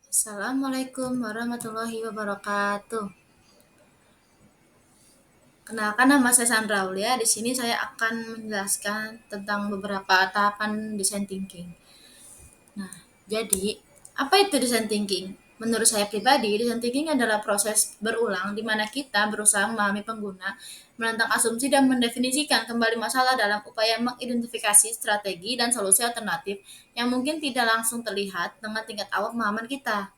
Assalamualaikum warahmatullahi wabarakatuh. Kenalkan nama saya Sandra Aulia. Di sini saya akan menjelaskan tentang beberapa tahapan design thinking. Nah, jadi apa itu design thinking? Menurut saya pribadi, design thinking adalah proses berulang di mana kita berusaha memahami pengguna, menentang asumsi dan mendefinisikan kembali masalah dalam upaya mengidentifikasi strategi dan solusi alternatif yang mungkin tidak langsung terlihat dengan tingkat awal pemahaman kita.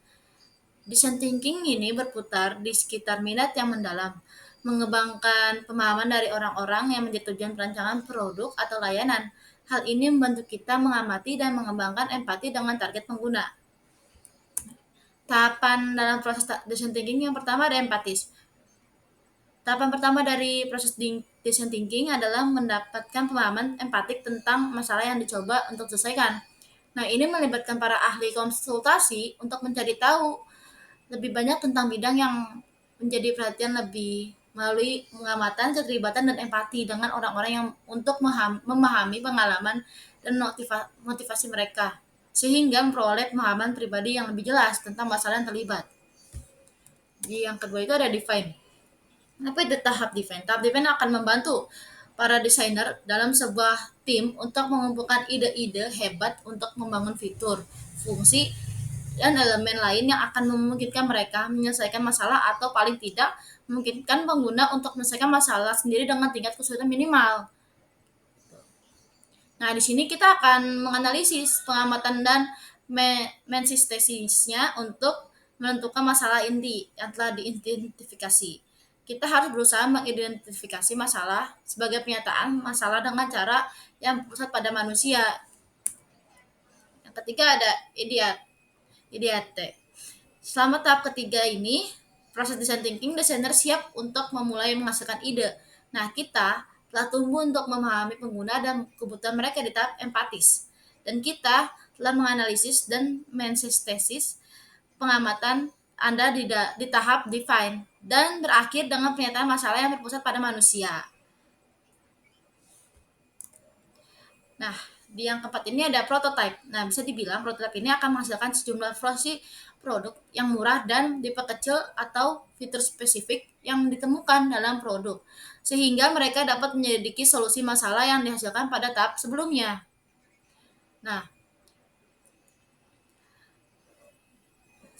Design thinking ini berputar di sekitar minat yang mendalam, mengembangkan pemahaman dari orang-orang yang menjadi tujuan perancangan produk atau layanan. Hal ini membantu kita mengamati dan mengembangkan empati dengan target pengguna. Tahapan dalam proses design thinking yang pertama ada empatis. Tahapan pertama dari proses design thinking adalah mendapatkan pemahaman empatik tentang masalah yang dicoba untuk diselesaikan. Nah, ini melibatkan para ahli konsultasi untuk mencari tahu lebih banyak tentang bidang yang menjadi perhatian lebih melalui pengamatan, keterlibatan, dan empati dengan orang-orang yang untuk memahami pengalaman dan motivasi mereka, sehingga memperoleh pemahaman pribadi yang lebih jelas tentang masalah yang terlibat. Di yang kedua itu ada define. Apa itu tahap define? Tahap define akan membantu para desainer dalam sebuah tim untuk mengumpulkan ide-ide hebat untuk membangun fitur, fungsi, dan elemen lain yang akan memungkinkan mereka menyelesaikan masalah atau paling tidak memungkinkan pengguna untuk menyelesaikan masalah sendiri dengan tingkat kesulitan minimal. Nah, di sini kita akan menganalisis pengamatan dan mensintesisnya untuk menentukan masalah inti yang telah diidentifikasi. Kita harus berusaha mengidentifikasi masalah sebagai pernyataan masalah dengan cara yang berpusat pada manusia. Yang ketiga ada ideate. Selama tahap ketiga ini, proses design thinking, desainer siap untuk memulai menghasilkan ide. Nah, kita telah tumbuh untuk memahami pengguna dan kebutuhan mereka di tahap empatis. Dan kita telah menganalisis dan mensintesis pengamatan Anda di tahap define dan berakhir dengan pernyataan masalah yang berpusat pada manusia. Nah, di yang keempat ini ada prototype. Nah, bisa dibilang prototype ini akan menghasilkan sejumlah versi produk yang murah dan diperkecil atau fitur spesifik yang ditemukan dalam produk, sehingga mereka dapat menyelidiki solusi masalah yang dihasilkan pada tahap sebelumnya. Nah,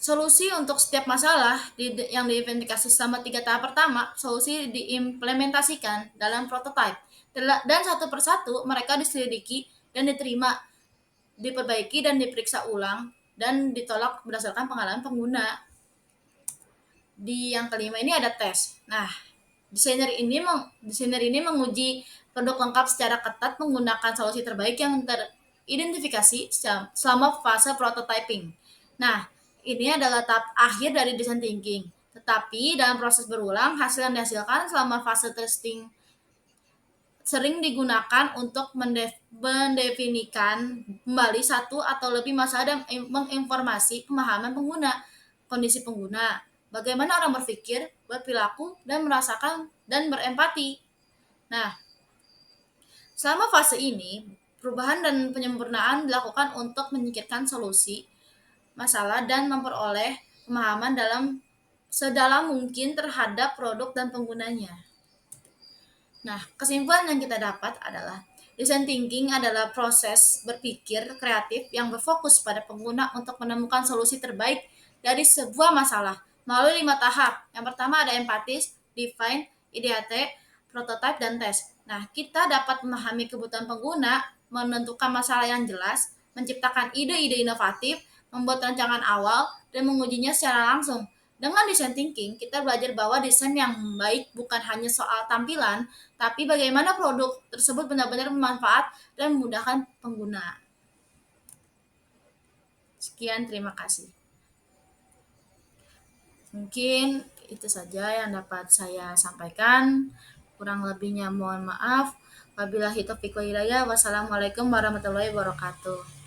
solusi untuk setiap masalah yang diidentifikasi selama 3 tahap pertama, solusi diimplementasikan dalam prototype. Dan satu persatu mereka diselidiki dan diterima, diperbaiki dan diperiksa ulang dan ditolak berdasarkan pengalaman pengguna. Di yang kelima ini ada tes. Nah, desainer ini menguji produk lengkap secara ketat menggunakan solusi terbaik yang teridentifikasi selama fase prototyping. Nah, ini adalah tahap akhir dari design thinking. Tetapi dalam proses berulang, hasil yang dihasilkan selama fase testing sering digunakan untuk mendefinikan kembali satu atau lebih masalah dan menginformasi pemahaman pengguna, kondisi pengguna, bagaimana orang berpikir, berperilaku, dan merasakan dan berempati. Nah, selama fase ini, perubahan dan penyempurnaan dilakukan untuk menyingkirkan solusi masalah dan memperoleh pemahaman sedalam mungkin terhadap produk dan penggunanya. Nah, kesimpulan yang kita dapat adalah design thinking adalah proses berpikir kreatif yang berfokus pada pengguna untuk menemukan solusi terbaik dari sebuah masalah melalui 5 tahap. Yang pertama ada empatis, define, ideate, prototype, dan test. Nah, kita dapat memahami kebutuhan pengguna, menentukan masalah yang jelas, menciptakan ide-ide inovatif, membuat rancangan awal, dan mengujinya secara langsung. Dengan design thinking, kita belajar bahwa desain yang baik bukan hanya soal tampilan, tapi bagaimana produk tersebut benar-benar bermanfaat dan memudahkan pengguna. Sekian, terima kasih. Mungkin itu saja yang dapat saya sampaikan. Kurang lebihnya mohon maaf. Wabillahi taufiq wal hidayah. Wassalamualaikum warahmatullahi wabarakatuh.